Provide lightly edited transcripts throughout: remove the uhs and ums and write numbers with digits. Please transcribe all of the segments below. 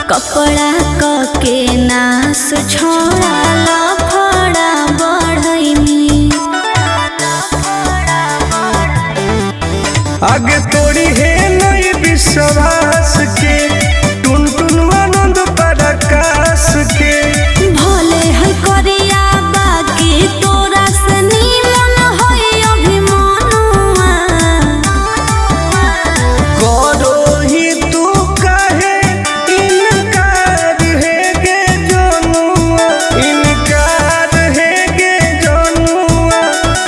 कपड़ा के नाश छोड़ा लफड़ा बढ़ैनी। आगे तोड़ी है नई विश्वास के टुन टुन आनंद पराकाश के। भले है करिया बाकी तोरा से नीमन है अभिमानुआ। करो ही तू कहे इनकार है गे जनुआ, इनकार है गे जनुआ।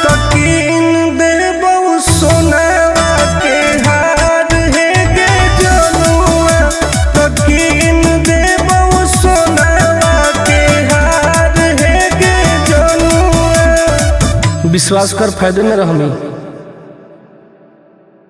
तकीन देबौ सोनावा के हार है गे जनुआ, तकीन देबौ सोनावा के हार है गे जनुआ। विश्वास कर, फायदे में रहमी।